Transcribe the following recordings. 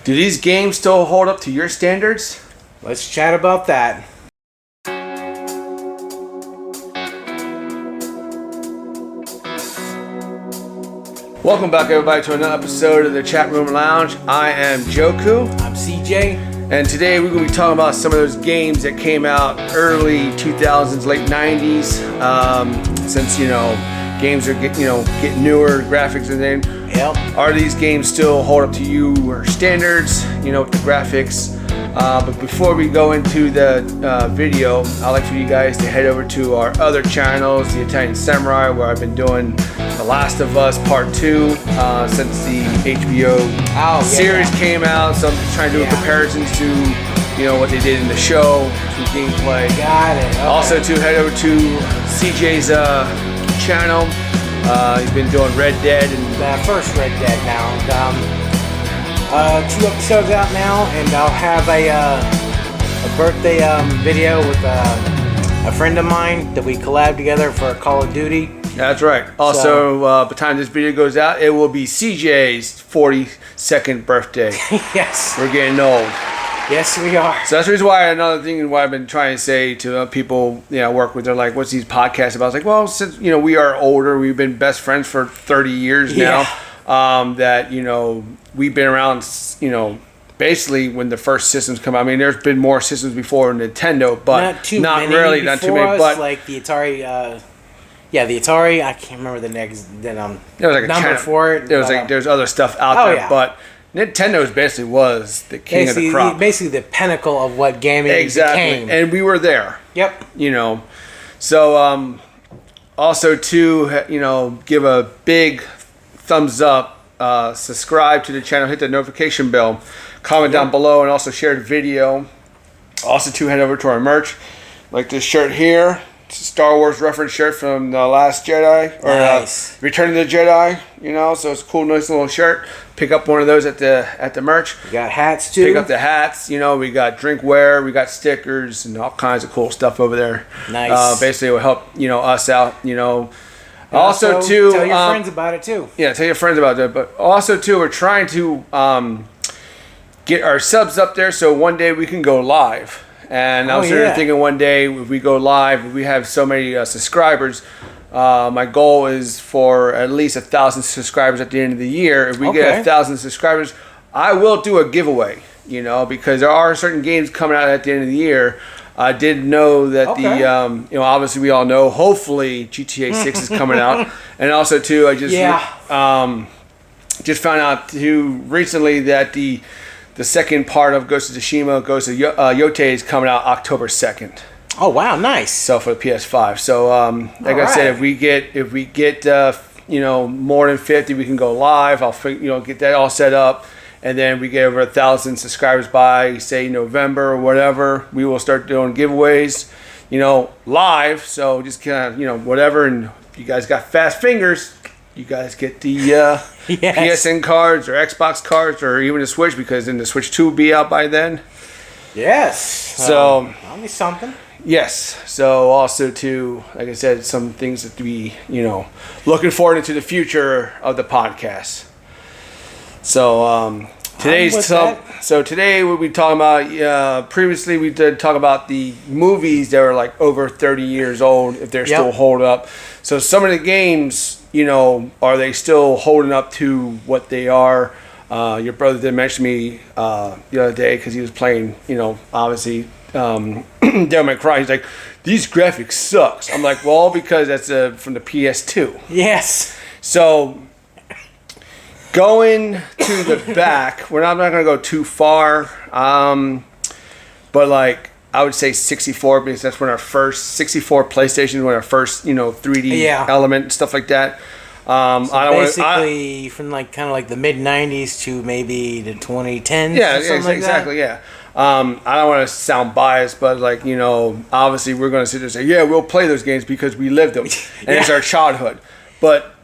Do these games still hold up to your standards? Let's chat about that. Welcome back, everybody, to another episode of the Chat Room Lounge. I am Joku. I'm CJ. And today we're going to be talking about some of those games that came out early 2000s, late 90s. Since, games are getting newer, graphics and then. Yep. Are these games still hold up to your standards, with the graphics? But before we go into the video, I'd like for you guys to head over to our other channels, The Italian Samurai, where I've been doing The Last of Us Part 2 since the HBO series came out. So I'm just trying to do comparisons to, what they did in the show, to gameplay. Got it. Okay. Also to head over to CJ's channel. He's been doing Red Dead and the first Red Dead now. And, 2 episodes out now, and I'll have a birthday video with a friend of mine that we collabed together for Call of Duty. That's right. Also, by the time this video goes out, it will be CJ's 42nd birthday. Yes. We're getting old. Yes, we are. So that's the reason why, another thing what I've been trying to say to people I work with, they're like, what's these podcasts about? I was like, well, since, we are older, we've been best friends for 30 years now, that, we've been around, basically when the first systems come out. I mean, there's been more systems before Nintendo, but not too many, but like the Atari, the Atari, I can't remember the next, there was like a number for it. There's other stuff out there, but Nintendo basically was the king of the crop. Basically the pinnacle of what gaming became. And we were there. Yep. So also to, give a big thumbs up, subscribe to the channel, hit the notification bell, comment down below, and also share the video. Also to head over to our merch, like this shirt here. It's a Star Wars reference shirt from The Last Jedi, or Return of the Jedi, so it's a cool, nice little shirt. Pick up one of those at the merch. We got hats too. Pick up the hats, we got drinkware, we got stickers, and all kinds of cool stuff over there. Nice. Basically, it will help, us out, Also, too... Tell your friends about it, too. Yeah, tell your friends about it. But also, too, we're trying to get our subs up there so one day we can go live. And I was thinking one day, if we go live, if we have so many subscribers, my goal is for at least 1,000 subscribers at the end of the year. If we get 1,000 subscribers, I will do a giveaway, because there are certain games coming out at the end of the year. I did know that obviously we all know, hopefully GTA 6 is coming out. And also, too, I just found out, too, recently that the second part of Ghost of Tsushima, Ghost of Yotei, is coming out October 2nd. Oh, wow, nice. So for the PS5. So like I said, if we get more than 50, we can go live. I'll get that all set up, and then we get over 1,000 subscribers by, say, November or whatever. We will start doing giveaways, live. So just kind of whatever. And if you guys got fast fingers, you guys get the PSN cards or Xbox cards or even the Switch, because then the Switch 2 will be out by then. Yes. So that'll be something. Yes. So also, too, like I said, some things that to be, looking forward into the future of the podcast. So today we'll be talking about, previously we did talk about the movies that were like over 30 years old, if they're still hold up. So some of the games, are they still holding up to what they are? Your brother did mention me the other day because he was playing, obviously, Devil May Cry. He's like, these graphics sucks. I'm like, well, because that's from the PS2. Yes. So going to the back, I'm not going to go too far, but like I would say 64, because that's when our first 64 PlayStation, when our first 3D element, stuff like that. So basically from like kind of like the mid 90s to maybe the 2010s. Yeah, or something exactly. Yeah. I don't want to sound biased, but like obviously we're going to sit there and say, yeah, we'll play those games because we lived them, and it's our childhood. But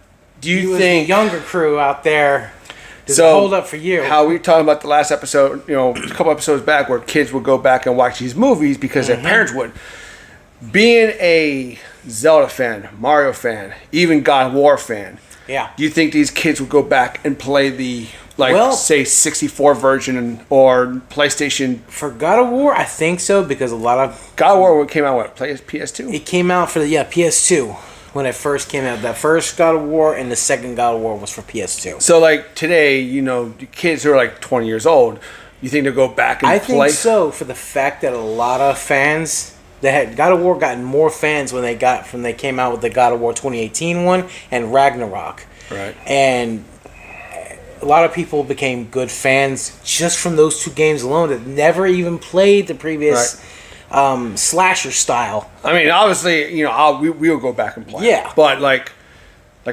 do you think the younger crew out there? Does it hold up for you? How we were talking about the last episode, a couple episodes back, where kids would go back and watch these movies because their parents would. Being a Zelda fan, Mario fan, even God of War fan, Yeah. Do you think these kids would go back and play the say 64 version or PlayStation? For God of War, I think so, because a lot of God of War came out PS2. It came out for the PS2 when it first came out. That first God of War and the second God of War was for PS2. So like today, the kids who are like 20 years old, you think they'll go back and play? I think so, for the fact that a lot of fans, they had God of War gotten more fans when they came out with the God of War 2018 one and Ragnarok. Right. And a lot of people became good fans just from those two games alone that never even played the previous slasher style. I mean, obviously, we will go back and play. Yeah. But like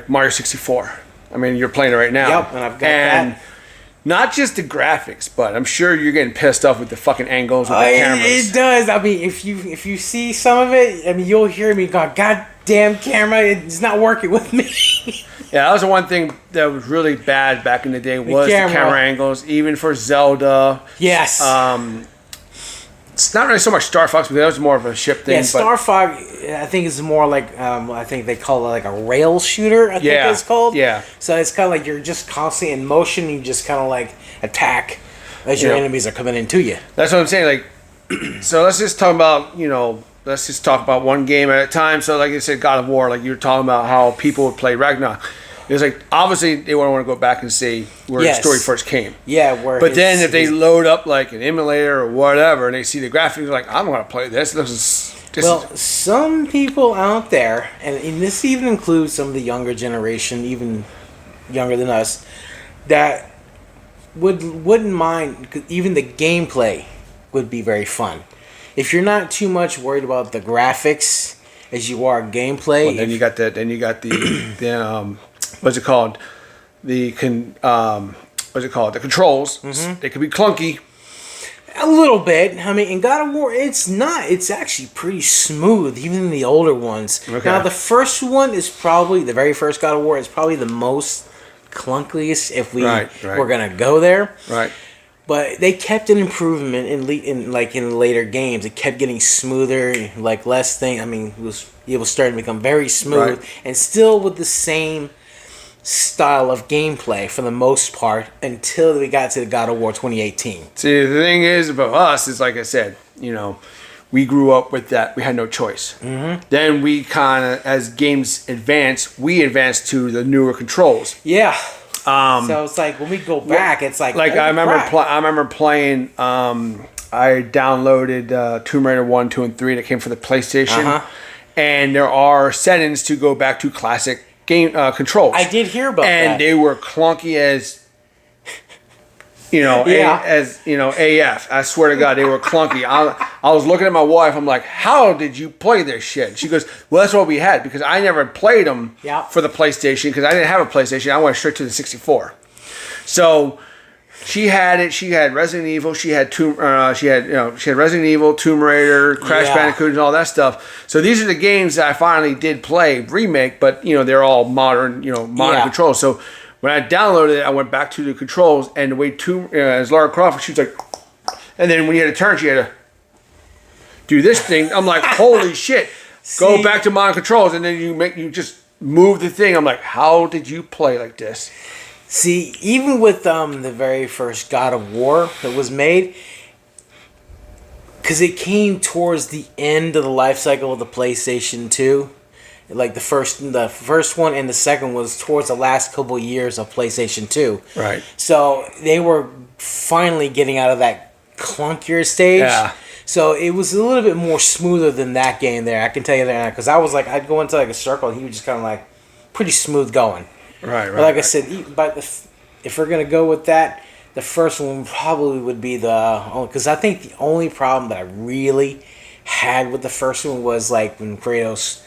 Mario 64. I mean, you're playing it right now. Yep, and I've got that. Not just the graphics, but I'm sure you're getting pissed off with the fucking angles with the cameras. It does. I mean, if you see some of it, I mean, you'll hear me go, "God damn camera, it's not working with me." Yeah, that was the one thing that was really bad back in the day was the camera angles, even for Zelda. Yes. It's not really so much Star Fox because that was more of a ship thing. Yeah, Star Fox, I think is more like I think they call it like a rail shooter. I think it's called. Yeah. So it's kind of like you're just constantly in motion. You just kind of like attack as your enemies are coming into you. That's what I'm saying. Like, so let's just talk about one game at a time. So like you said, God of War. Like you were talking about how people would play Ragnarok. It was like obviously they want to go back and see where the story first came. Yeah, but then if they load up like an emulator or whatever and they see the graphics, they're like, I'm going to play this. Some people out there, and this even includes some of the younger generation, even younger than us, that wouldn't mind. Even the gameplay would be very fun if you're not too much worried about the graphics as you are gameplay. Well, then you got the what's it called? The controls. Mm-hmm. They could be clunky. A little bit. I mean, in God of War, it's not. It's actually pretty smooth, even in the older ones. Okay. Now, the first one is probably, the very first God of War is probably the most clunkiest if we were going to go there. Right. But they kept an improvement in later games. It kept getting smoother, like less thing. I mean, it was starting to become very smooth, and still with the same style of gameplay for the most part until we got to the God of War 2018. See, the thing is about us is, like I said, we grew up with that. We had no choice. Mm-hmm. Then we kind of, as games advance, we advanced to the newer controls. Yeah. So it's like when we go back, it's like I remember playing. I downloaded Tomb Raider 1, 2, and 3 that came for the PlayStation, and there are settings to go back to classic game controls. I did hear about that, and they were clunky as AF. I swear to God, they were clunky. I was looking at my wife. I'm like, how did you play this shit? She goes, well, that's what we had because I never played them for the PlayStation because I didn't have a PlayStation. I went straight to the 64. So she had it. She had Resident Evil. She had Resident Evil, Tomb Raider, Crash Bandicoot, and all that stuff. So these are the games that I finally did play remake, but they're all modern controls. So when I downloaded it, I went back to the controls, and the way as Lara Croft, she was like, and then when you had to turn, she had to do this thing. I'm like, holy shit! Go back to modern controls, and then you just move the thing. I'm like, how did you play like this? See, even with the very first God of War that was made, because it came towards the end of the life cycle of the PlayStation 2. Like the first one and the second was towards the last couple of years of PlayStation 2. Right. So they were finally getting out of that clunkier stage. Yeah. So it was a little bit more smoother than that game there. I can tell you that because I was like, I'd go into like a circle and he was just kind of like pretty smooth going. Right. But like I said, but if we're gonna go with that, the first one probably would be because I think the only problem that I really had with the first one was like when Kratos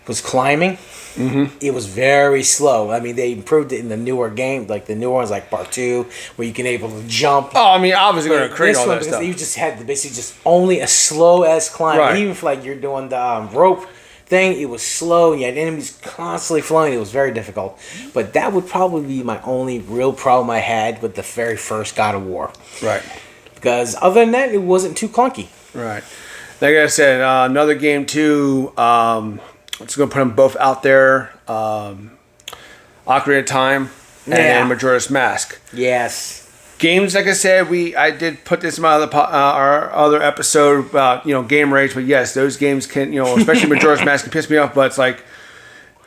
was climbing. Mm-hmm. It was very slow. I mean, they improved it in the newer game, like the new ones, like Part 2, where you can able to jump. Oh, I mean, obviously going to create all that stuff. You just had to basically just only a slow as climb. Right. Even if like you're doing the rope thing, it was slow. You had enemies constantly flying. It was very difficult. But that would probably be my only real problem I had with the very first God of War. Right. Because other than that, it wasn't too clunky. Right. Like I said, another game too. I'm just going to put them both out there. I Ocarina of Time, and Majora's Mask. Yes. Games, like I said, I did put this in my our other episode about game rage, but yes, those games can especially Majora's Mask can piss me off. But it's like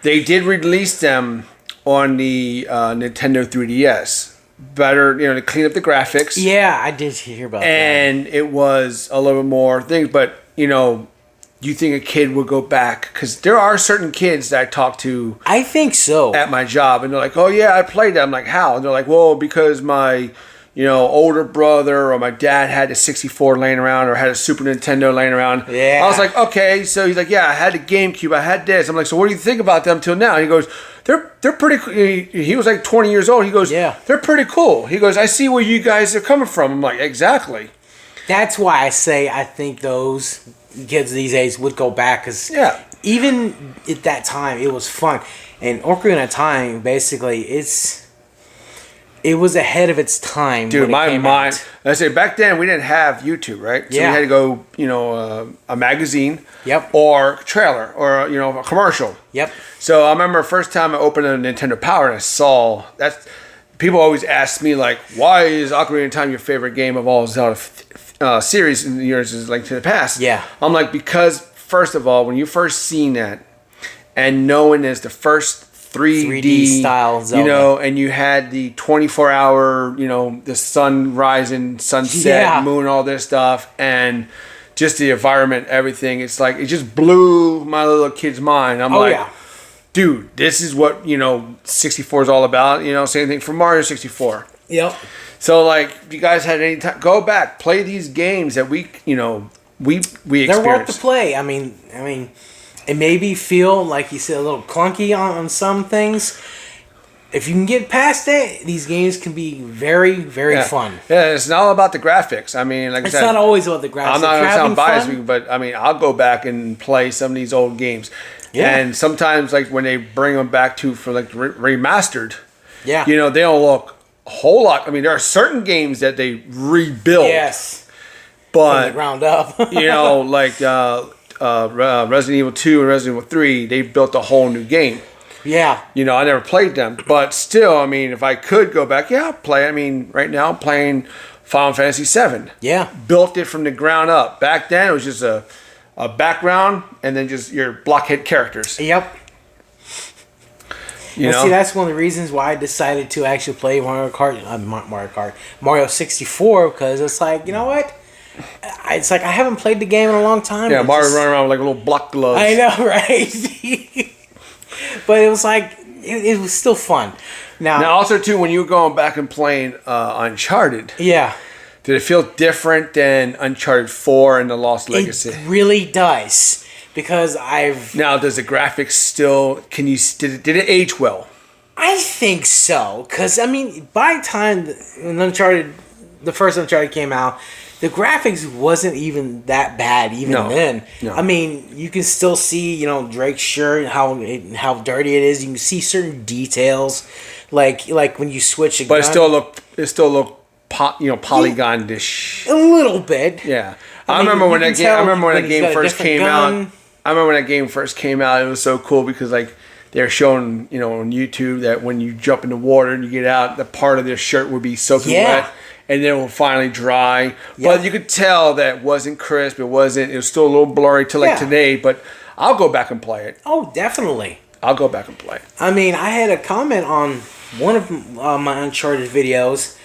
they did release them on the Nintendo 3DS, better to clean up the graphics. Yeah, I did hear about that. And it was a little bit more things, but you think a kid would go back? Because there are certain kids that I talk to. I think so. At my job, and they're like, "Oh yeah, I played that." I'm like, "How?" And they're like, "Well, because my older brother or my dad had a 64 laying around or had a Super Nintendo laying around." Yeah. I was like, okay. So he's like, yeah, I had a GameCube. I had this. I'm like, so what do you think about them till now? And he goes, they're pretty cool. He was like 20 years old. He goes, yeah, they're pretty cool. He goes, I see where you guys are coming from. I'm like, exactly. That's why I say I think those kids these days would go back, because even at that time it was fun. And Ocarina of Time, basically, it was ahead of its time. Dude, my mind. I say back then we didn't have YouTube, right? So we had to go, a magazine, or trailer, or a commercial. Yep. So I remember first time I opened a Nintendo Power and I saw that. People always ask me like, why is Ocarina of Time your favorite game of all Zelda series in years is Link to the Past? Yeah. I'm like, because first of all, when you first seen that and knowing it's the first 3D style Zelda, and you had the 24-hour, the sun rising, sunset, moon, all this stuff, and just the environment, everything. It's like it just blew my little kid's mind. I'm like, dude, this is what 64 is all about. Same thing for Mario 64. Yep. So like, if you guys had any time, go back, play these games that we experienced. They're worth the play. I mean. It maybe feel, like you said, a little clunky on some things. If you can get past it, these games can be very, very fun. Yeah, it's not all about the graphics. I mean, like I said, it's not always about the graphics. I'm not going to sound biased, but I mean, I'll go back and play some of these old games. Yeah. And sometimes, like when they bring them back for like remastered, they don't look a whole lot. I mean, there are certain games that they rebuild. Yes. But from the ground up. like Resident Evil 2 and Resident Evil 3, they built a whole new game. Yeah. I never played them. But still, I mean, if I could go back, I'll play. I mean, right now I'm playing Final Fantasy 7. Yeah. Built it from the ground up. Back then, it was just a background and then just your blockhead characters. Yep. See, that's one of the reasons why I decided to actually play Mario 64, because it's like, you know what? It's like I haven't played the game in a long time. Yeah, Mario running around with like little block gloves. I know, right? But it was like it was still fun. Now also too, when you were going back and playing Uncharted, did it feel different than Uncharted 4 and The Lost Legacy? It really does, because now does the graphics still? Did it age well? I think so, because I mean, by the time the first Uncharted came out, the graphics wasn't even that bad then. No. I mean, you can still see, Drake's shirt, how dirty it is. You can see certain details, like when you switch a gun. But it still looked polygon-ish. A little bit. Yeah. I remember when that game first came out. I remember when that game first came out. It was so cool because like they're showing, on YouTube that when you jump in the water and you get out, the part of their shirt would be soaking wet. And then it will finally dry. Yep. But you could tell that it wasn't crisp. It was still a little blurry till like today. But I'll go back and play it. Oh, definitely. I'll go back and play it. I mean, I had a comment on one of my Uncharted videos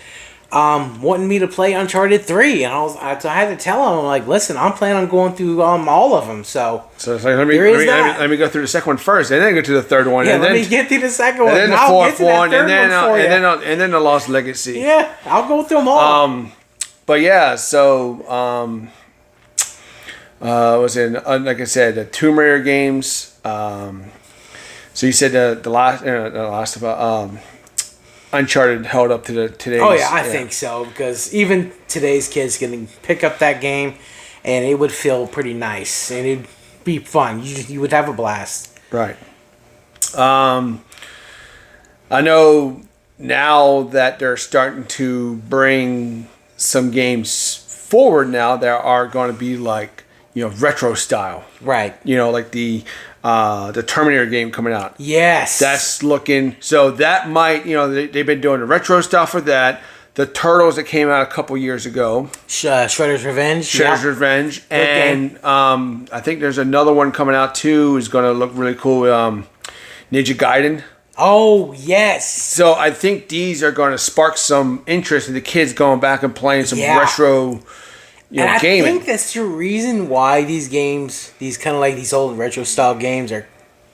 wanting me to play Uncharted 3. And I had to tell him, like, listen, I'm planning on going through all of them. So it's like, let me go through the second one first, and then go to the third one. Yeah, and let then, me get through the second one. And then the fourth one, and then the Lost Legacy. Yeah, I'll go through them all. But yeah, so was in like I said, the Tomb Raider games. So you said the last of Uncharted held up to today's. Oh yeah, I think so, because even today's kids can pick up that game, and it would feel pretty nice, and it'd be fun. You would have a blast. Right. I know now that they're starting to bring some games forward. Now there are going to be like retro style. Right. Like the the Terminator game coming out. Yes. That's looking, so that might, they've been doing the retro stuff with that. The Turtles that came out a couple years ago. Shredder's Revenge. Shredder's Revenge. And I think there's another one coming out too. Is going to look really cool. Ninja Gaiden. Oh, yes. So I think these are going to spark some interest in the kids going back and playing some retro gaming. I think that's the reason why these games, these old retro style games are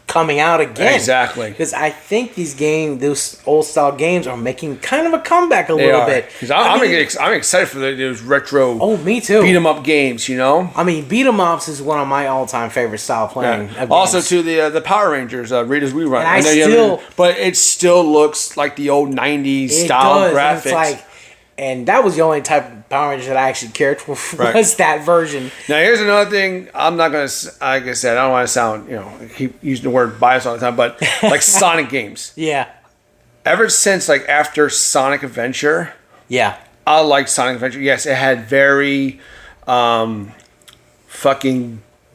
coming out again. Exactly. Because I think those old style games are making kind of a comeback a little bit. Because I'm excited for those retro. Oh, me too. Beat 'em up games, I mean, beat 'em ups is one of my all time favorite style playing. Yeah. Also, to the Power Rangers, Rita's Rerun. And but it still looks like the old '90s style graphics. And that was the only type of Power Rangers that I actually cared for was that version. Now, here's another thing. I'm not going to, like I said, I don't want to sound, I keep using the word bias all the time, but like Sonic games. Yeah. Ever since, after Sonic Adventure. Yeah. I like Sonic Adventure. Yes, it had very fucking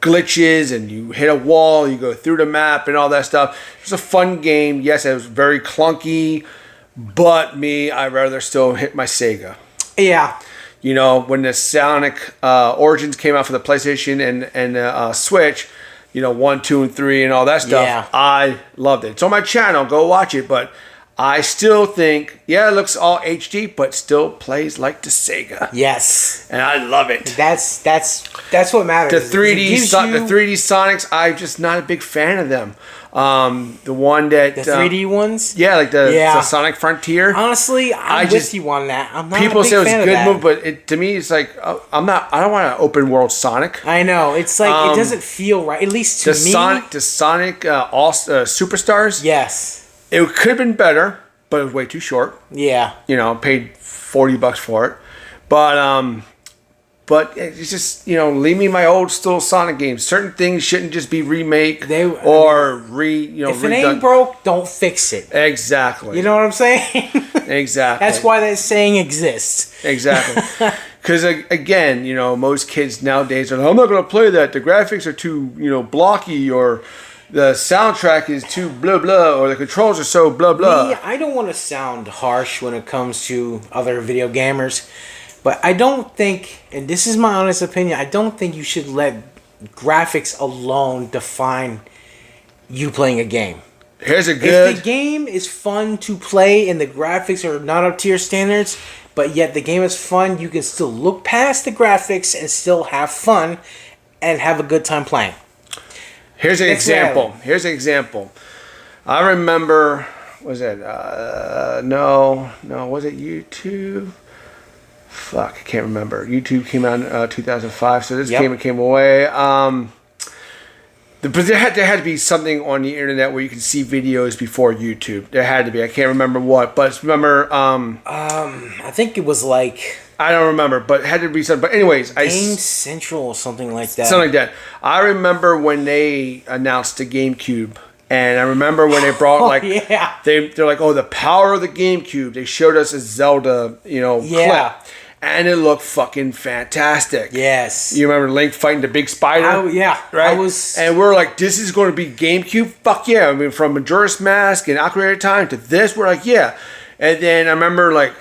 glitches and you hit a wall, you go through the map and all that stuff. It was a fun game. Yes, it was very clunky. But I'd rather still hit my Sega. Yeah. When the Sonic Origins came out for the PlayStation and Switch, 1, 2, and 3 and all that stuff, I loved it. It's on my channel. Go watch it. But I still think, it looks all HD, but still plays like the Sega. Yes. And I love it. That's what matters. The 3D Sonics, I'm just not a big fan of them. The one that the 3D ones, the Sonic Frontier. Honestly, I'm with you on that. I'm not. People a big say it was fan a good of that. move, but to me, it's like I don't want an open world Sonic. I know it's like it doesn't feel right. At least to me, the Sonic all Superstars. Yes, it could have been better, but it was way too short. Yeah, paid $40 for it, but it's just, leave me my old still Sonic games. Certain things shouldn't just be remake if it ain't broke, don't fix it. Exactly. You know what I'm saying? Exactly. That's why that saying exists. Exactly. Because again, most kids nowadays are like, I'm not going to play that. The graphics are too, blocky, or the soundtrack is too blah blah, or the controls are so blah blah. I don't want to sound harsh when it comes to other video gamers. But I don't think, and this is my honest opinion, I don't think you should let graphics alone define you playing a game. If the game is fun to play and the graphics are not up to your standards, but yet the game is fun, you can still look past the graphics and still have fun and have a good time playing. Here's an example. I remember, was it, was it YouTube? Fuck, I can't remember. YouTube came out in 2005, so this came away. But there had to be something on the internet where you could see videos before YouTube. There had to be. I can't remember what, but remember. I think it was like. I don't remember, but it had to be something. But anyways, Game Central or something like that. Something like that. I remember when they announced the GameCube. And I remember when they brought they're like, the power of the GameCube. They showed us a Zelda, clip. And it looked fucking fantastic. Yes. You remember Link fighting the big spider? Right? And we're like, this is going to be GameCube? Fuck yeah. I mean, from Majora's Mask and Ocarina of Time to this, we're like, yeah. And then I remember,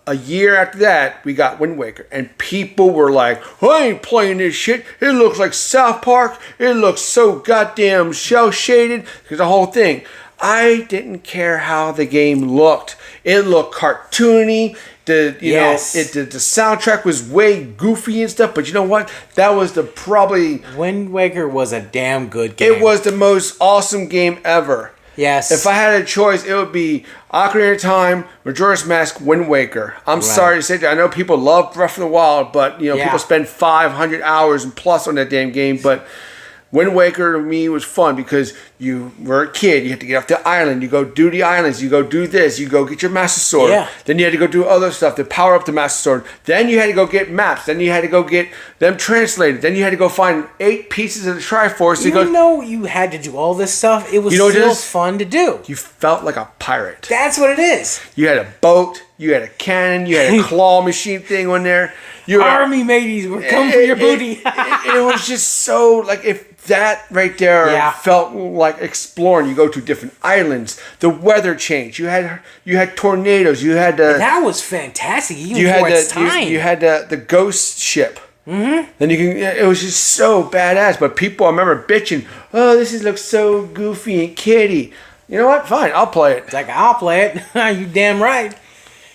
a year after that, we got Wind Waker. And people were like, I ain't playing this shit. It looks like South Park. It looks so goddamn shell-shaded. Because the whole thing. I didn't care how the game looked. It looked cartoony. The soundtrack was way goofy and stuff, but you know what? That was Wind Waker was a damn good game. It was the most awesome game ever. Yes. If I had a choice, it would be Ocarina of Time, Majora's Mask, Wind Waker. I'm sorry to say that. I know people love Breath of the Wild, but people spend 500 hours and plus on that damn game, but Wind Waker to me was fun because you were a kid. You had to get off the island. You go do the islands. You go do this. You go get your Master Sword. Yeah. Then you had to go do other stuff to power up the Master Sword. Then you had to go get maps. Then you had to go get them translated. Then you had to go find 8 pieces of the Triforce. Even though you had to do all this stuff, it was still fun to do. You felt like a pirate. That's what it is. You had a boat. You had a cannon. You had a claw machine thing on there. Army mateys were coming for your booty. It was just so like if that right there felt like exploring. You go to different islands. The weather changed. You had tornadoes. You had that was fantastic. Even for its time. You had the ghost ship. Mm-hmm. Then it was just so badass. But people, I remember bitching. Oh, looks so goofy and kiddie. You know what? Fine, I'll play it. It's like I'll play it. You damn right.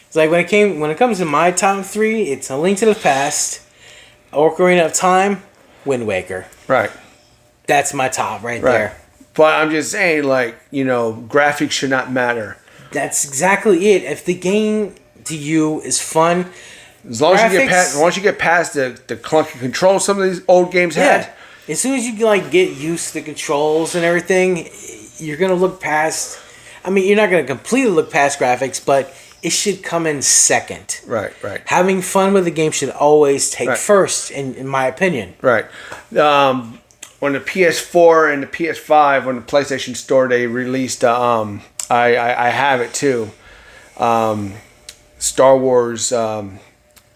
It's like when it comes to my top 3, it's A Link to the Past, Ocarina of Time, Wind Waker. Right. That's my top right there. But I'm just saying, like, graphics should not matter. That's exactly it. If the game to you is fun, as long as once you get past the clunky controls some of these old games had. As soon as you get used to the controls and everything, you're gonna look past. I mean, you're not gonna completely look past graphics, but it should come in second. Right. Having fun with the game should always take first, in my opinion. Right. On the PS4 and the PS5, on the PlayStation Store, they released. I have it too. Star Wars.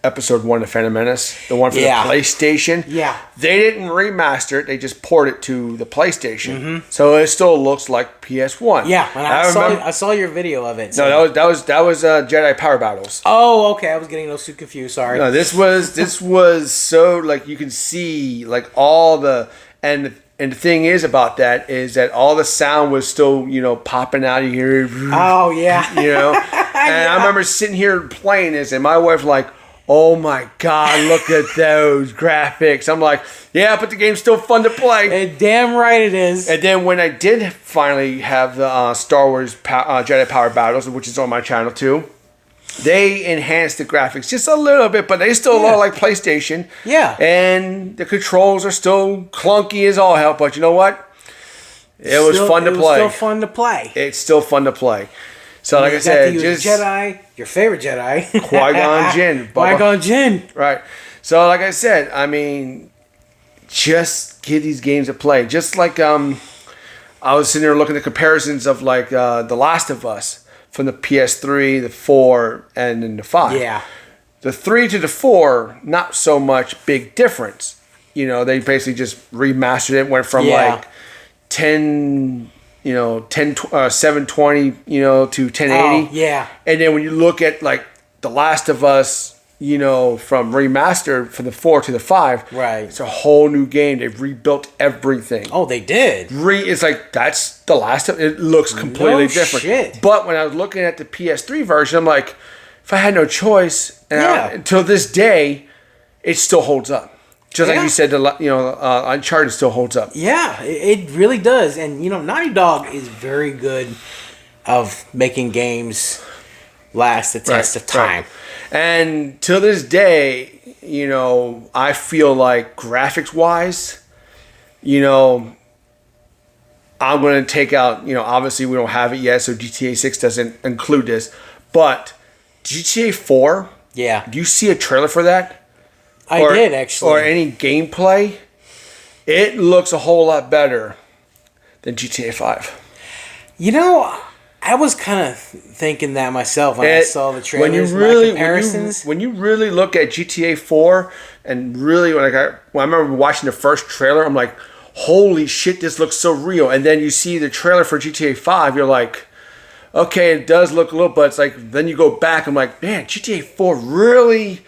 Episode 1 of Phantom Menace, the one for the PlayStation. Yeah. They didn't remaster it, they just ported it to the PlayStation. Mm-hmm. So it still looks like PS1. Yeah, and I saw your video of it. So. No, that was Jedi Power Battles. Oh, okay. I was getting those two confused, sorry. No, this was so like you can see like all the and the thing is about that is that all the sound was still, popping out of here. Oh yeah. And I remember sitting here playing this and my wife like, oh my God, look at those graphics. I'm like, yeah, but the game's still fun to play. And damn right it is. And then when I did finally have the Star Wars Jedi Power Battles, which is on my channel too, they enhanced the graphics just a little bit, but they still look like PlayStation. Yeah. And the controls are still clunky as all hell, but you know what? It was fun to play. It's still fun to play. It's still fun to play. So like I said, just Jedi, your favorite Jedi, Qui-Gon Jinn. Qui-Gon Jinn. Right. So like I said, I mean, just give these games a play. Just like I was sitting there looking at comparisons of like The Last of Us from the PS3, the 4, and then the 5. Yeah. The 3 to the 4, not so much big difference. They basically just remastered it, went from like 720, to 1080. Oh, yeah. And then when you look at like The Last of Us, from remastered from the 4 to the 5, right? It's a whole new game. They've rebuilt everything. Oh, they did. It's like that's The Last of It. Looks completely different. Shit. But when I was looking at the PS3 version, I'm like, if I had no choice, until this day, it still holds up. Just like you said, Uncharted still holds up. Yeah, it really does. And, Naughty Dog is very good of making games last the test of time. Right. And to this day, I feel like graphics-wise, I'm going to take out, obviously we don't have it yet, so GTA 6 doesn't include this. But GTA 4, do you see a trailer for that? I did, actually. Or any gameplay, it looks a whole lot better than GTA 5. I was kind of thinking that myself when I saw the trailers, comparisons. When you really look at GTA 4, and really when I remember watching the first trailer, I'm like, holy shit, this looks so real. And then you see the trailer for GTA 5, you're like, okay, it does look a little, but it's like, then you go back, I'm like, man, GTA 4 really...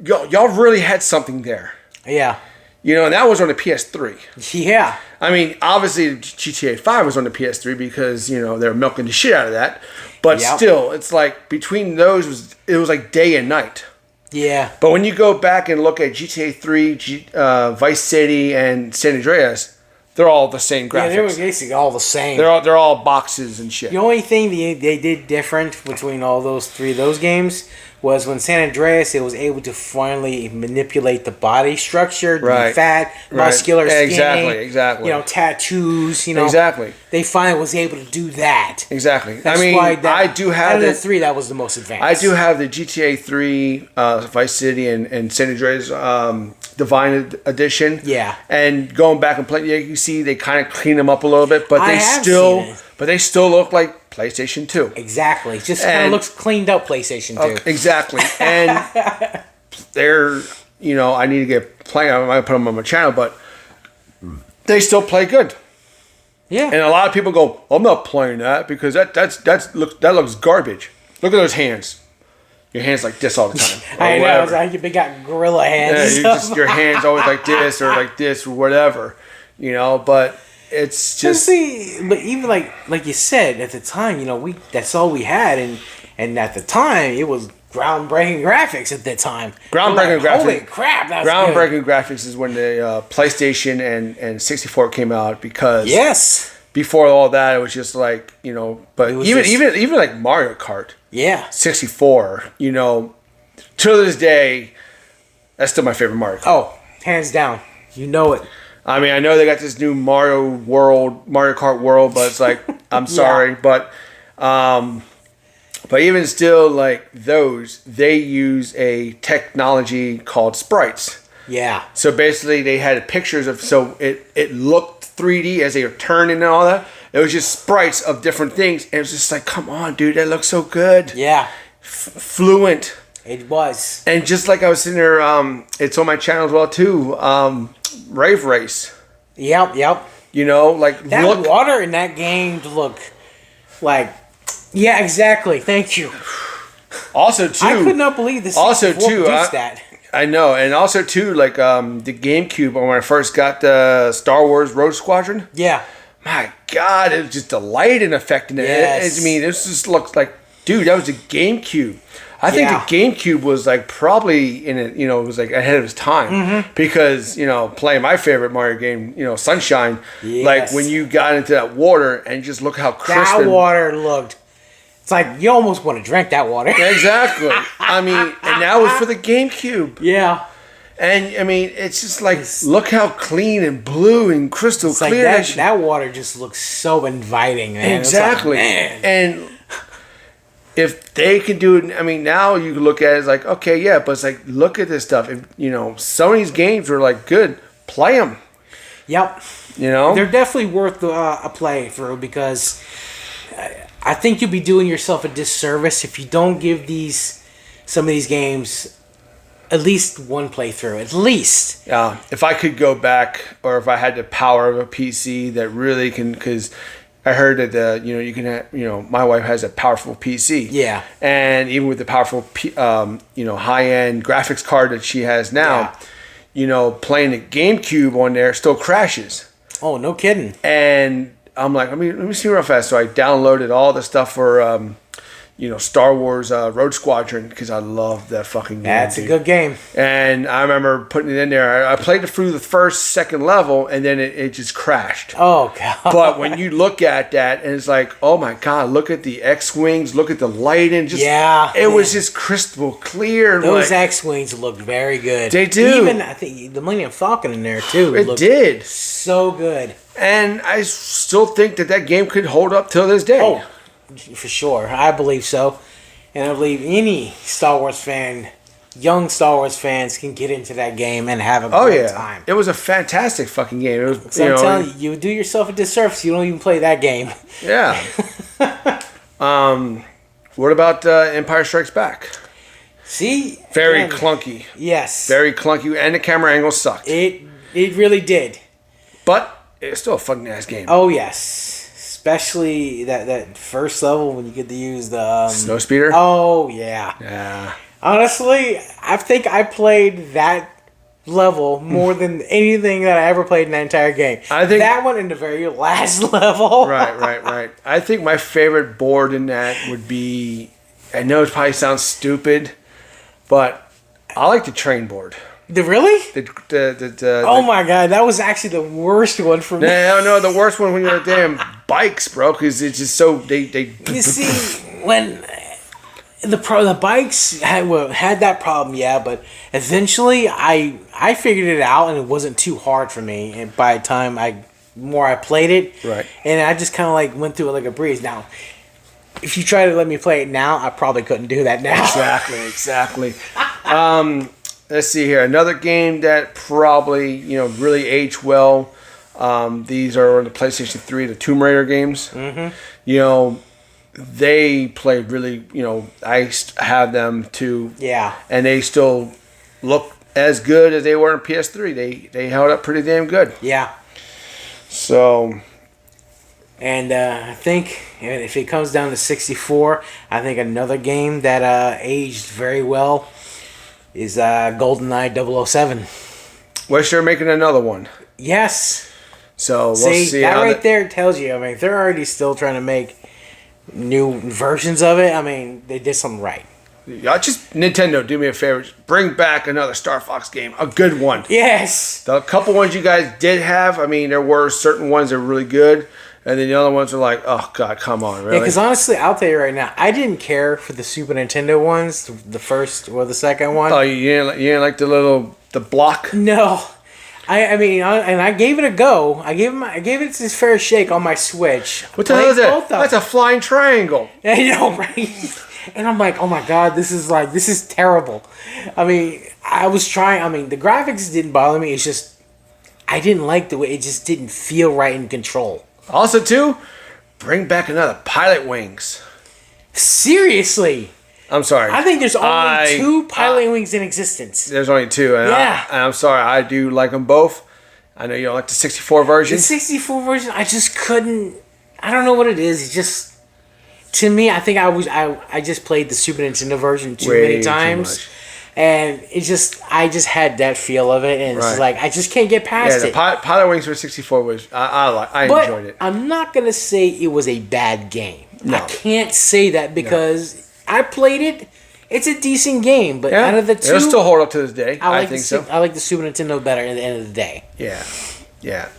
Y'all really had something there. Yeah. And that was on the PS3. Yeah. I mean, obviously GTA 5 was on the PS3 because, they were milking the shit out of that. But still, it's like between those, it was like day and night. Yeah. But when you go back and look at GTA 3, Vice City, and San Andreas, they're all the same graphics. Yeah, they were basically all the same. They're all boxes and shit. The only thing they did different between all those those games was when San Andreas, it was able to finally manipulate the body structure, be fat, muscular, skinny. Exactly. Tattoos, Exactly. They finally was able to do that. Exactly. That's why I do have the 3 that was the most advanced. I do have the GTA 3, Vice City, and San Andreas Divine Edition. Yeah. And going back and playing, you see they kind of clean them up a little bit, but but they still look like PlayStation 2. Exactly. It just kind of looks cleaned up PlayStation 2. Exactly. And they're, I need to get playing. I might put them on my channel, but they still play good. Yeah. And a lot of people go, I'm not playing that because that looks garbage. Look at those hands. Your hands like this all the time. I know. It's like you got gorilla hands. Yeah, your hands always like this or like this or whatever. But it's just... But even like you said, at the time, that's all we had. And at the time, it was groundbreaking graphics at that time. Groundbreaking graphics. Holy crap, that's groundbreaking graphics is when the PlayStation and 64 came out because... Yes. Before all that, it was just like, but even like Mario Kart. Yeah. 64, to this day, that's still my favorite Mario Kart. Oh, hands down. You know it. I mean, I know they got this new Mario Kart World, but it's like, I'm sorry, but even still, like those, they use a technology called sprites. Yeah. So basically, they had pictures of, so it looked 3D as they were turning and all that. It was just sprites of different things, and it was just like, come on, dude, that looks so good. Yeah. Fluent. It was. And just like I was sitting there, it's on my channel as well too. Rave Race. Yep. Like that water in that game looked like. Yeah, exactly. Thank you. Also too, I could not believe this. Also too, that. I know, and also too, like the GameCube when I first got the Star Wars Rogue Squadron. Yeah. My God, it was just a lighting effect in it. Yes. I mean, this just looks like, dude, that was a GameCube. I think the GameCube was like probably in it, it was like ahead of its time because, playing my favorite Mario game, Sunshine, like when you got into that water and just look how crisp that water looked. It's like you almost want to drink that water. Exactly. I mean, and that was for the GameCube. Yeah. And I mean, it's just like, look how clean and blue and crystal clear like that water just looks so inviting, man. Exactly. Like, man. And if they can do it, I mean, now you look at it as like, okay, yeah, but it's like, look at this stuff. If, some of these games are like good, play them. Yep. They're definitely worth a playthrough because I think you'll be doing yourself a disservice if you don't give some of these games at least one playthrough, at least. Yeah, if I could go back, or if I had the power of a PC that really can, because I heard that you can have, my wife has a powerful PC. Yeah. And even with the powerful, high-end graphics card that she has now, playing the GameCube on there still crashes. Oh, no kidding. And I'm like, let me see real fast. So I downloaded all the stuff for Star Wars Rogue Squadron because I love that fucking game. That's a good game. And I remember putting it in there. I played it through the second level, and then it just crashed. Oh, God. But when you look at that, and it's like, oh my God, look at the X-Wings, look at the lighting. It was just crystal clear. Those X-Wings looked very good. They do. Even, I think, the Millennium Falcon in there, too. It did. So good. And I still think that game could hold up till this day. Oh, for sure. I believe so. And I believe any Star Wars fan, young Star Wars fans, can get into that game and have a great time. It was a fantastic fucking game. It was, I'm telling you, you do yourself a disservice. You don't even play that game. Yeah. What about Empire Strikes Back? See? Very clunky. Yes. Very clunky, and the camera angle sucked. It really did. But it's still a fucking ass game. Oh, yes. Especially that first level when you get to use the... Snowspeeder? Oh, yeah. Yeah. Honestly, I think I played that level more than anything that I ever played in that entire game. I think that one in the very last level. Right. I think my favorite board in that would be... I know it probably sounds stupid, but I like the train board. Really? Oh my God, that was actually the worst one for me. No, the worst one when you're at damn bikes, bro, because it's just so they. You see, when the bikes had that problem, yeah, but eventually I figured it out and it wasn't too hard for me. And by the time I played it, right, and I just kind of like went through it like a breeze. Now, if you try to let me play it now, I probably couldn't do that now. Exactly. Let's see here. Another game that probably, really aged well. These are the PlayStation 3, the Tomb Raider games. Mm-hmm. You know, they played really, you know, I have them too. Yeah. And they still look as good as they were in PS3. They held up pretty damn good. Yeah. So. And I think if it comes down to 64, I think another game that aged very well is GoldenEye 007. Wish they're making another one. Yes. So we'll see. That right there tells you. I mean, if they're already still trying to make new versions of it, I mean, they did something right. Just Nintendo, do me a favor. Just bring back another Star Fox game. A good one. Yes. The couple ones you guys did have, I mean, there were certain ones that were really good. And then the other ones are like, oh, God, come on, really? Yeah, because honestly, I'll tell you right now, I didn't care for the Super Nintendo ones, the first or the second one. Oh, you didn't like the block? No. I mean, and I gave it a go. I gave it its fair shake on my Switch. What the hell is that? That's a flying triangle. I know, right? And I'm like, oh my God, this is terrible. I mean, the graphics didn't bother me. It's just, I didn't like the way it just didn't feel right in control. Also, too, bring back another Pilot Wings. Seriously? I'm sorry. I think there's only two Pilot Wings in existence. There's only two. And yeah. I'm sorry. I do like them both. I know you don't like the 64 version. The 64 version, I just couldn't. I don't know what it is. It just, to me, I think I just played the Super Nintendo version too many times. And I just had that feel of it, and it's just like I just can't get past it. Pilot Wings for 64 was I enjoyed it. I'm not gonna say it was a bad game. No. I can't say that because I played it. It's a decent game, but out of the two, it'll still hold up to this day. I think so. I like the Super Nintendo better at the end of the day. Yeah.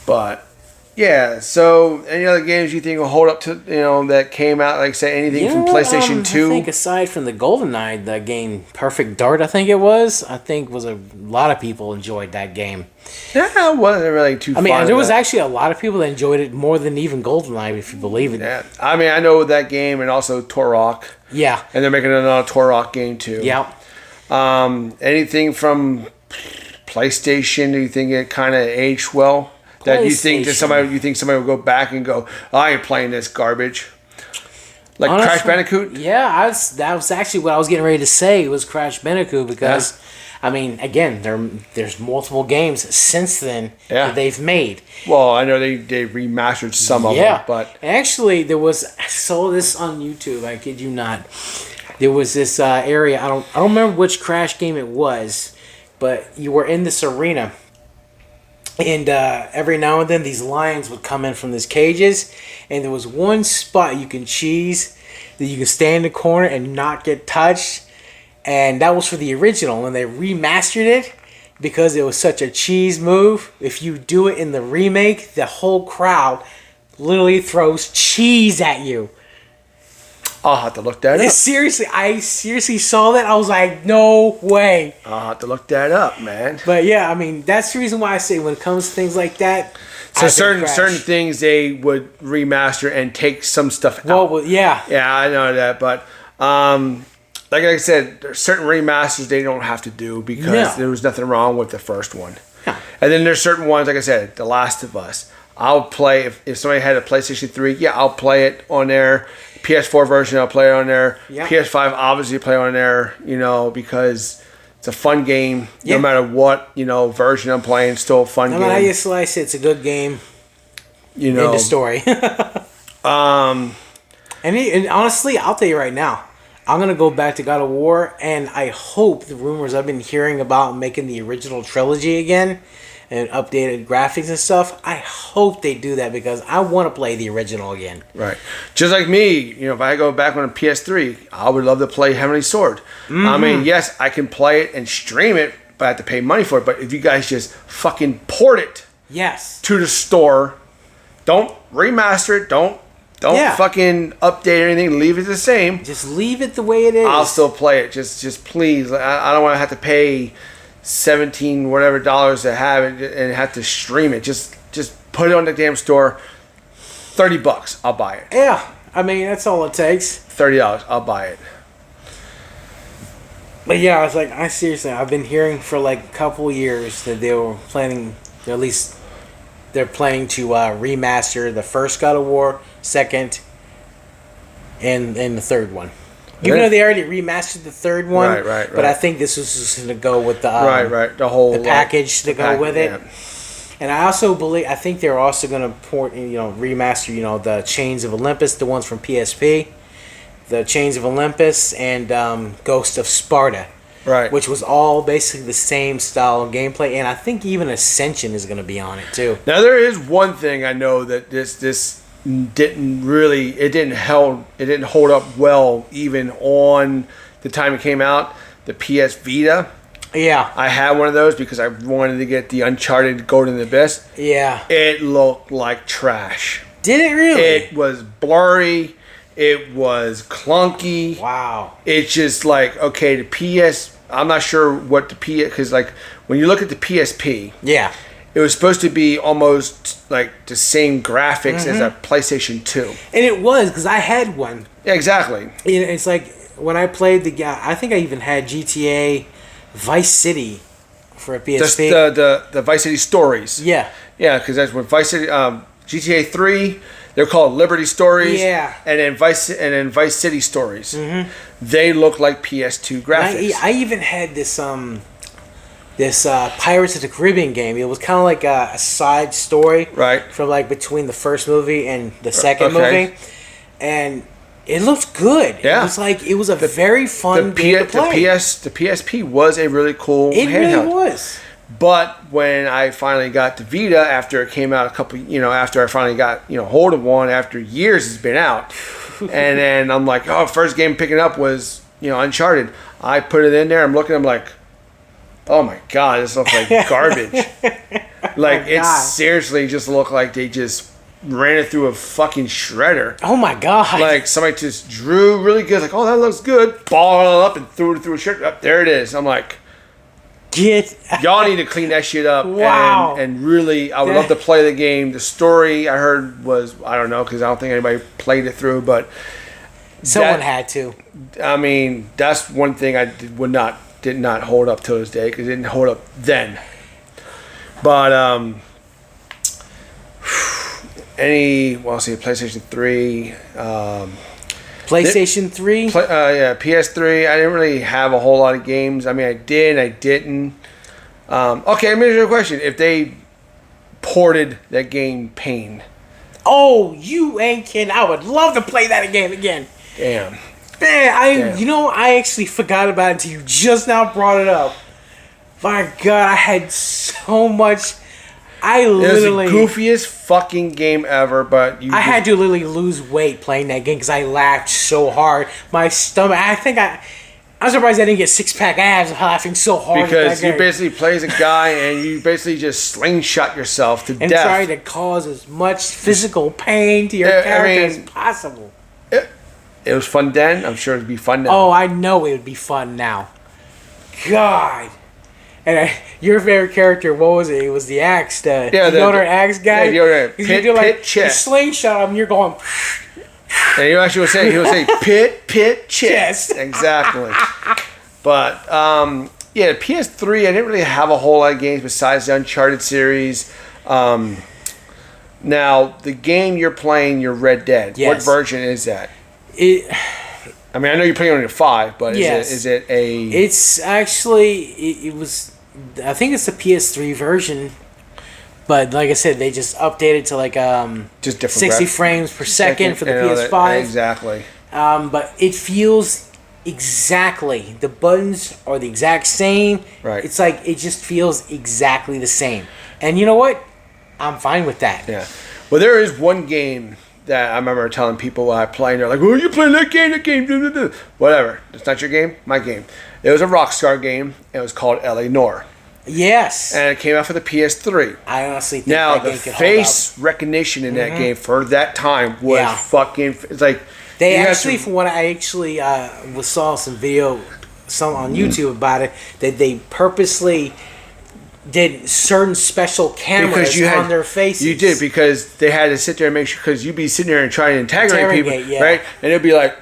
But. Yeah, so any other games you think will hold up to, that came out, like say anything from PlayStation 2? I think aside from the GoldenEye, the game Perfect Dark, a lot of people enjoyed that game. Yeah, it wasn't really too fun. I mean, there was actually a lot of people that enjoyed it more than even GoldenEye, if you believe it. Yeah, I mean, I know that game and also Turok. Yeah. And they're making another Turok game too. Yeah. Anything from PlayStation, do you think it kind of aged well? That you think somebody will go back and go, oh, I ain't playing this garbage. Like honestly, Crash Bandicoot? Yeah, that was actually what I was getting ready to say was Crash Bandicoot because, I mean, again, there's multiple games since then that they've made. Well, I know they remastered some of them, but actually I saw this on YouTube. I kid you not. There was this area. I don't remember which Crash game it was, but you were in this arena. And every now and then, these lions would come in from these cages, and there was one spot you can cheese that you can stay in the corner and not get touched, and that was for the original. And they remastered it because it was such a cheese move. If you do it in the remake, the whole crowd literally throws cheese at you. I'll have to look that up. Seriously, I saw that. I was like, no way. I'll have to look that up, man. But yeah, I mean, that's the reason why I say when it comes to things like that. So certain things they would remaster and take some stuff out. Well, yeah. Yeah, I know that. But like I said, there's certain remasters they don't have to do because there was nothing wrong with the first one. No. And then there's certain ones, like I said, The Last of Us. I'll play, if somebody had a PlayStation 3, I'll play it on there. PS4 version, I'll play it on there. Yep. PS5, obviously, play on there, because it's a fun game. No matter what, version I'm playing, still a fun game. No matter how you slice it, it's a good game. End of story. And honestly, I'll tell you right now, I'm going to go back to God of War, and I hope the rumors I've been hearing about making the original trilogy again, and updated graphics and stuff, I hope they do that because I want to play the original again. Right. Just like me, if I go back on a PS3, I would love to play Heavenly Sword. Mm-hmm. I mean, yes, I can play it and stream it, but I have to pay money for it. But if you guys just fucking port it to the store, don't remaster it, don't fucking update anything, leave it the same. Just leave it the way it is. I'll still play it. Just please. I don't want to have to pay $17 whatever to have it and have to stream it. Just put it on the damn store. $30, I'll buy it. Yeah, I mean that's all it takes. $30, I'll buy it. But yeah, I've been hearing for like a couple years that they were planning, at least they're planning to remaster the first God of War, second, and the third one. Even though they already remastered the third one, right. But I think this was just going to go with the the whole the package to go with it. Yeah. And I think they're also going to remaster, the Chains of Olympus, the ones from PSP, the Chains of Olympus, and Ghost of Sparta, right? Which was all basically the same style of gameplay, and I think even Ascension is going to be on it too. Now there is one thing I know that this didn't hold up well even on the time it came out. The PS Vita. Yeah. I had one of those because I wanted to get the Uncharted Golden Abyss. Yeah. It looked like trash. Did it really? It was blurry. It was clunky. Wow. It's just like, okay, the PS, I'm not sure what the PS, because like when you look at the PSP, yeah, it was supposed to be almost like the same graphics as a PlayStation 2. And it was, because I had one. Yeah, exactly. It's like when I played I think I even had GTA Vice City for a PSP. The Vice City Stories. Yeah. Yeah, because that's when Vice City, GTA 3, they're called Liberty Stories. Yeah. And then Vice City Stories. Mm-hmm. They look like PS2 graphics. I even had this Pirates of the Caribbean game. It was kind of like a side story, right? From like between the first movie and the second movie, and it looked good. Yeah, it was a very fun game to play. The PSP was a really cool handheld. Really was. But when I finally got the Vita, after it came out after I finally got hold of one after years it's been out, and then I'm like, first game picking up was Uncharted. I put it in there. I'm looking. I'm like, oh my god, this looks like garbage. Like it seriously just looked like they just ran it through a fucking shredder. Oh my god! Like somebody just drew really good. Like, oh, that looks good. Ball it up and threw it through a shredder. Up there it is. I'm like, y'all need to clean that shit up. Wow. And really, I would love to play the game. The story I heard was, I don't know, because I don't think anybody played it through, but someone had to. I mean, that's one thing I did not hold up to this day, because it didn't hold up then. But PlayStation 3. PlayStation 3? PS3. I didn't really have a whole lot of games. I mean, I did, I didn't. Okay, let me ask you a question. If they ported that game Pain. Oh, you ain't kidding. I would love to play that again. Damn. Man, I actually forgot about it until you just now brought it up. My God, I had so much. It was the goofiest fucking game ever, but I had to literally lose weight playing that game because I laughed so hard. My stomach, I'm surprised I didn't get six-pack abs laughing so hard. Because you basically play as a guy and you basically just slingshot yourself to death. And try to cause as much physical pain to your character as possible. It was fun then. I'm sure it'd be fun now. Oh, I know it would be fun now. God. And your favorite character, what was it? It was the axe, the Yoder axe guy. Yeah, Pit chest. You slingshot him, you're going. And he actually he would say pit chest. Exactly. But the PS3, I didn't really have a whole lot of games besides the Uncharted series. Now the game you're playing, your Red Dead. Yes. What version is that? I mean, I know you're playing on your 5, but is it a? It's actually it was. I think it's the PS3 version, but like I said, they just updated to like just different 60 frames per second for the PS5. Exactly. But it feels exactly. The buttons are the exact same. Right. It's like it just feels exactly the same. And you know what? I'm fine with that. Yeah. Well, there is one game that I remember telling people I play, and they're like, "Oh, you playing that game? Whatever. It's not your game. My game. It was a Rockstar game. It was called L.A. Noire. Yes. And it came out for the PS3. I honestly think now that the game could face recognition in that game for that time was fucking. It's like they actually, from what I actually saw some on YouTube about it, that they purposely did certain special cameras on their faces. You did, because they had to sit there and make sure, because you'd be sitting there and trying to interrogate people, right? And it'd be like,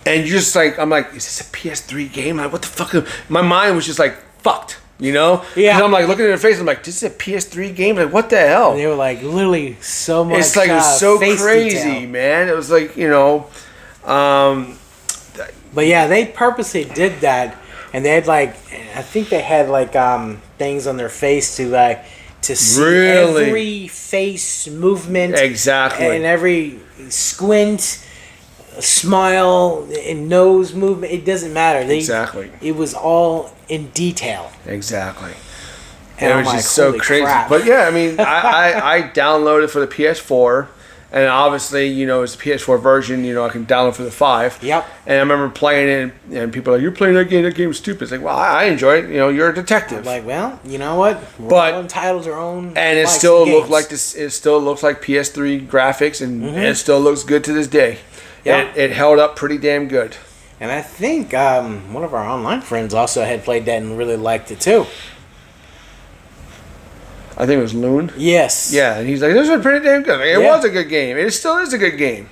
and you're just like, I'm like, is this a PS3 game? Like, what the fuck? My mind was just like, fucked. You know? Yeah. 'Cause I'm like looking at their face. I'm like, this is a PS3 game. Like, what the hell? And they were like literally so much. It's like it was so face crazy, detail. man. It was like But yeah, they purposely did that, and they had like, I think they had like things on their face to see Really? every face movement, exactly. and every squint, smile, and nose movement. It doesn't matter. Exactly. It was all in detail. Exactly. And it I'm was like, just so holy crazy. crap. But yeah, I mean, I downloaded for the PS4, and obviously, it's the PS4 version. I can download for the 5. Yep. And I remember playing it, and people are like, "You're playing that game? That game's stupid." It's like, well, I enjoy it. You're a detective. I'm like, well, you know what? We're But- all entitled to our own. and it likes still and looked games. like this. It still looks like PS3 graphics, and it still looks good to this day. Yeah. It held up pretty damn good. And I think one of our online friends also had played that and really liked it too. I think it was Loon. Yes. Yeah, and he's like, "This was pretty damn good. Like, it Yeah. was a good game. It still is a good game."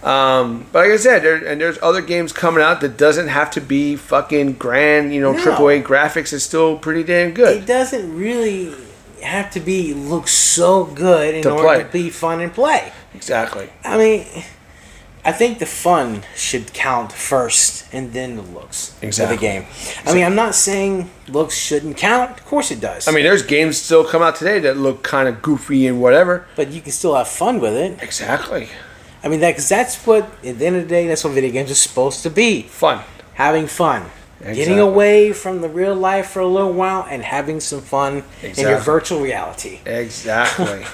But like I said, there's other games coming out that doesn't have to be fucking grand. AAA graphics is still pretty damn good. It doesn't really have to look so good in To order play. to be fun and play. Exactly. I mean, I think the fun should count first and then the looks Exactly. of the game. I mean, I'm not saying looks shouldn't count. Of course it does. I mean, there's games still come out today that look kind of goofy and whatever. but you can still have fun with it. Exactly. I mean, because that's what, at the end of the day, that's what video games are supposed to be. Fun. Having fun. Exactly. Getting away from the real life for a little while and having some fun in your Exactly. virtual reality. Exactly.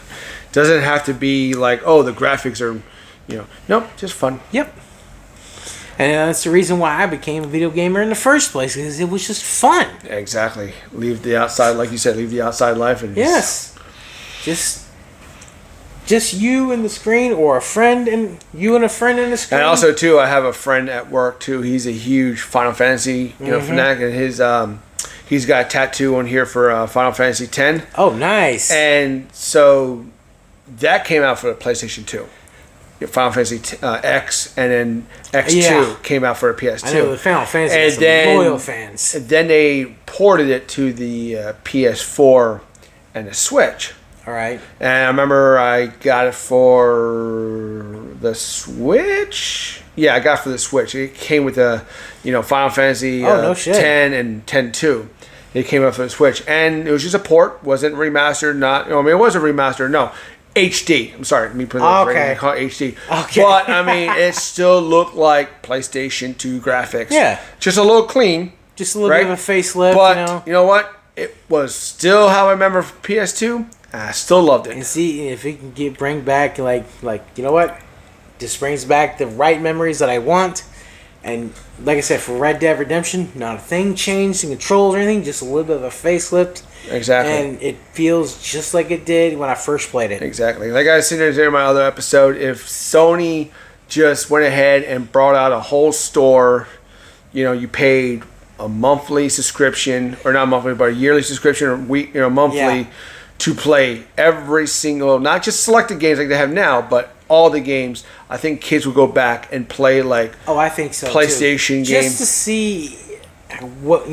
Doesn't have to be like, oh, the graphics are, nope, just fun. Yep. And that's the reason why I became a video gamer in the first place, because it was just fun. Exactly. Leave the outside, like you said, leave the outside life and Yes. Just you and the screen, or a friend and you and a friend in the screen. And also too, I have a friend at work too. He's a huge Final Fantasy, fanatic, and he's got a tattoo on here for Final Fantasy X. Oh, nice. And so that came out for the PlayStation 2. Final Fantasy X, and then X2 Yeah. came out for a PS2. I know the Final Fantasy And has some then- loyal fans. And then they ported it to the PS4 and the Switch. All right. And I remember I got it for the Switch. Yeah, I got it for the Switch. It came with the, Final Fantasy no shit. 10 and 10-2. It came out for the Switch, and it was just a port. Wasn't remastered. It was a remaster. No, HD. I'm sorry, me putting it Okay. I call it HD. Okay. But I mean, it still looked like PlayStation 2 graphics. Yeah. just a little clean. Just a little Right? bit of a facelift, But you know what? It was still how I remember PS2. I still loved And it. see if it can bring back like you know what, this brings back the right memories that I want. And like I said, for Red Dead Redemption, not a thing changed in controls or anything, just a little bit of a facelift, Exactly. and it feels just like it did when I first played it. Exactly. Like I said in my other episode, if Sony just went ahead and brought out a whole store, you paid a monthly subscription, or not monthly, but a yearly subscription, or week, monthly, Yeah. to play every single, not just selected games like they have now, but all the games. I think kids would go back and play like Oh, I think so. PlayStation too. game. Just to see what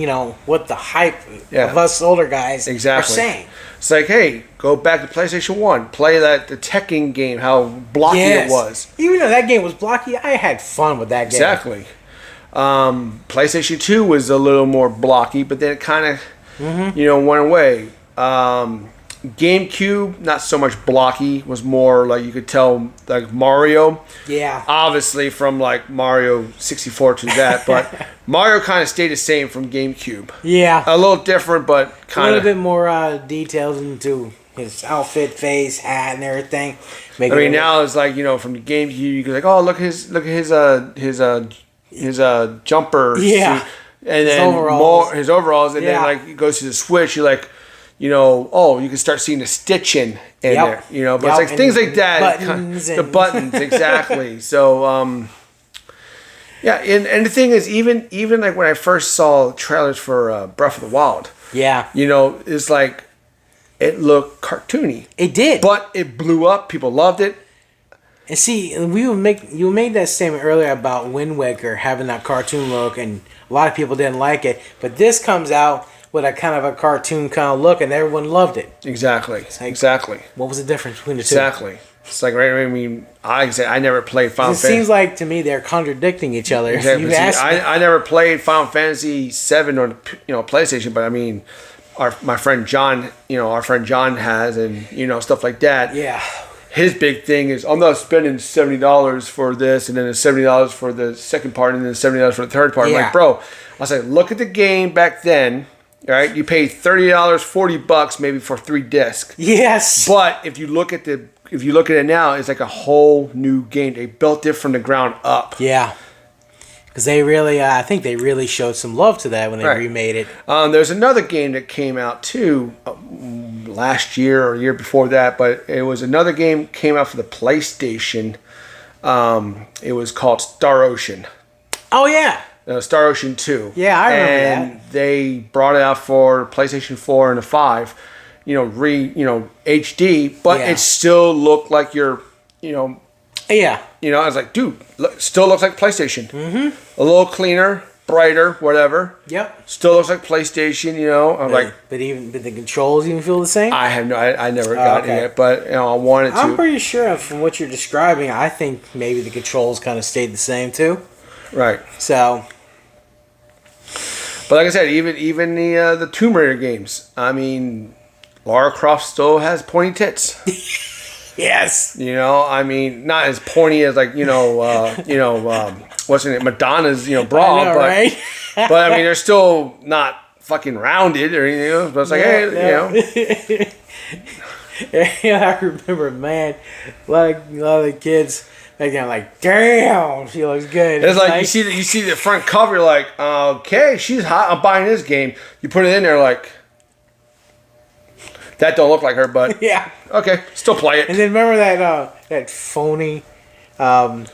what the hype Yeah. of us older guys Exactly. are saying. It's like, hey, go back to PlayStation 1, play the Tekken game, how blocky Yes. it was. Even though that game was blocky, I had fun with that game. Exactly. PlayStation 2 was a little more blocky, but then it kind of, went away. GameCube, not so much blocky, was more like you could tell, like Mario. Yeah. Obviously, from like Mario 64 to that, but Mario kind of stayed the same from GameCube. Yeah. A little different, but A kind little of. bit more details into his outfit, face, hat, and everything. Make I it mean, a- now it's like from the GameCube, you go like, oh, look at his jumper. Yeah. suit. And then overalls. his overalls, and then Yeah. like it goes to the Switch. You're like, oh, you can start seeing the stitching in Yep. there. But Yep, it's like and things like that. buttons the and- buttons, exactly. So, yeah, and the thing is, even like when I first saw trailers for Breath of the Wild, Yeah. it's like it looked cartoony, It did. but it blew up. People loved it. And see, you made that statement earlier about Wind Waker having that cartoon look, and a lot of people didn't like it. But this comes out with a kind of a cartoon kind of look, and everyone loved it. Exactly. Like, Exactly. What was the difference between the two? Exactly. It's like, right, I mean, I said I never played Final It Fantasy. seems like to me they're contradicting each other. Exactly. You've See, asked me. I never played Final Fantasy 7 on PlayStation, but I mean, my friend John, our friend John has, and stuff like that. Yeah. His big thing is, I'm not spending $70 for this, and then it's $70 for the second part, and then $70 for the third part. Yeah. I'm like, bro, I was like, look at the game back then. Right, you paid $30, $40 maybe for 3 discs. Yes. But if you look at it now, it's like a whole new game. They built it from the ground up. Yeah. Because they really, I think they really showed some love to that when they remade it. There's another game that came out too last year or year before that, but it was another game came out for the PlayStation. It was called Star Ocean. Oh yeah. Star Ocean 2. Yeah, I remember and that. They brought it out for PlayStation 4 and the 5, HD, but Yeah. it still looked like your, Yeah. I was like, dude, still looks like PlayStation. Mm-hmm. A little cleaner, brighter, whatever. Yep. Still looks like PlayStation, I'm like, But the controls even feel the same? I never got it yet, but I wanted to. I'm pretty sure from what you're describing, I think maybe the controls kind of stayed the same too. Right. So. But like I said, even the Tomb Raider games, I mean, Lara Croft still has pointy tits. Yes. I mean, not as pointy as like what's her name, Madonna's bra, I know, but right? but I mean they're still not fucking rounded or anything. But it's like Yeah, I remember, man. A lot of the kids. They're like, damn, she looks good. It's like you see the front cover, you're like, okay, she's hot. I'm buying this game. You put it in there, like, that don't look like her, but yeah. Okay, still play it. And then remember that phony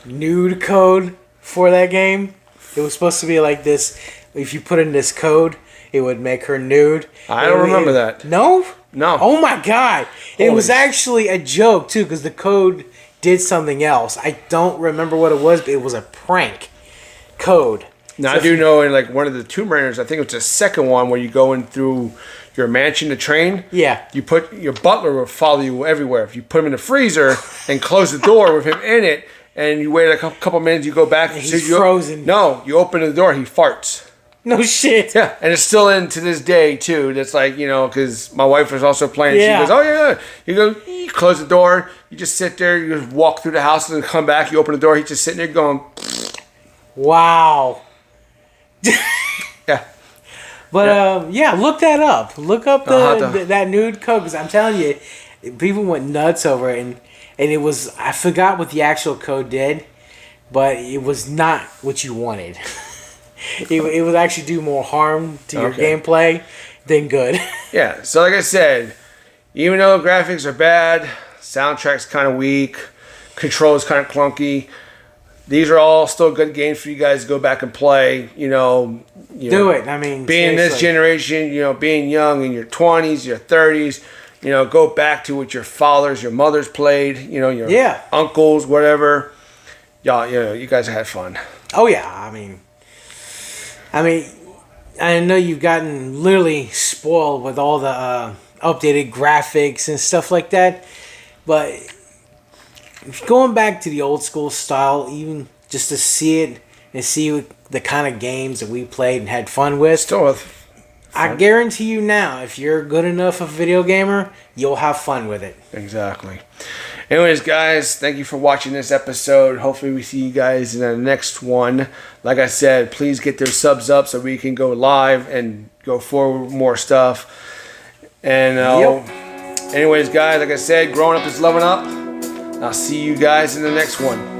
nude code for that game? It was supposed to be like this. If you put in this code, it would make her nude. I don't remember that. No? No. Oh my god. It was Holy actually a joke too, because the code did something else. I don't remember what it was, but it was a prank code. Now, I do know in like one of the Tomb Raiders, I think it was the second one where you go in through your mansion to train. Yeah. You put your butler will follow you everywhere. If you put him in the freezer and close the door with him in it, and you wait a couple minutes, you go back. And he's frozen. No, you open the door, he farts. No shit. Yeah, and it's still in to this day too. That's like because my wife was also playing. Yeah. She goes, "Oh yeah." You go, you close the door. You just sit there. You just walk through the house and then come back. You open the door. He's just sitting there going, Wow. yeah. But look that up. Look up I'll have to- that nude code, because I'm telling you, people went nuts over it, and it was, I forgot what the actual code did, but it was not what you wanted. it would actually do more harm to your gameplay than good. Yeah. So like I said, even though graphics are bad, soundtrack's kind of weak, controls kind of clunky. These are all still good games for you guys to go back and play. Do it. I mean, being this generation, being young in your 20s, your 30s, go back to what your fathers, your mothers played, your uncles, whatever. Y'all, you guys had fun. Oh yeah, I mean, I know you've gotten literally spoiled with all the updated graphics and stuff like that, but if going back to the old school style, even just to see it and see the kind of games that we played and had fun with, Still with fun. I guarantee you now, if you're good enough of a video gamer, you'll have fun with it. Exactly. Anyways, guys, thank you for watching this episode. Hopefully we see you guys in the next one. Like I said, please get their subs up so we can go live and go forward with more stuff. And anyways, guys, like I said, growing up is loving up. I'll see you guys in the next one.